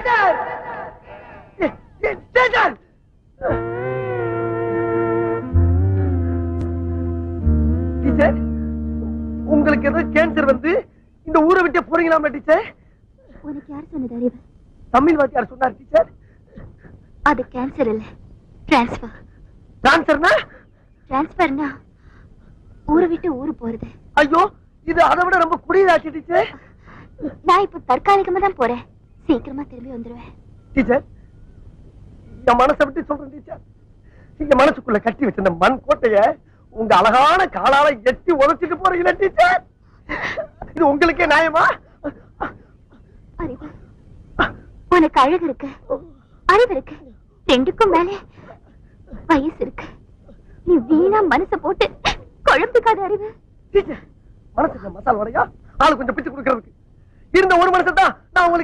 Teacher teacher teacher உங்களுக்கு ஏதோ cancer வந்து இந்த ஊரை விட்டு போறீங்களாமா டீச்சர்? உனக்கு யார் சொன்னது அறிவு? தமிழ் வாத்தியார் சொன்னார் டீச்சர். அது கேன்சர் இல்ல, டிரான்ஸ்பர். டிரான்ஸ்பர்னா? டிரான்ஸ்பர்னா ஊரை விட்டு ஊரு போறது. ஐயோ, இது அதை விட ரொம்ப குடியதாச்சு டீச்சர். நான் இப்ப தற்காலிகமா தான் போறேன், சீக்கிரமா திரும்பி வந்துருவேன். டீச்சர், என் மனசை விட்டு சொல்றேன் டீச்சர். என் மனசுக்குள்ள கட்டி வச்சிருந்த மண் கோட்டைய உங்க அழகான காலால எட்டி உதச்சிட்டு போறீங்களா டீச்சர்? இது உங்களுக்கே நியாயமா? அறிவு, உனக்கு அழகு இருக்கு, அறிவு இருக்கு, ரெண்டுக்கும் மேல வயசு இருக்கு. நீ வீணா மனசை போட்டு குழம்பிக்காத அறிவு. டீச்சர், மனசுக்கு மசால் வடையா ஆளு கொஞ்சம் பிச்சு கொடுக்கறதுக்கு இருந்த ஒரு மனசை தான் நான் உங்களுக்கு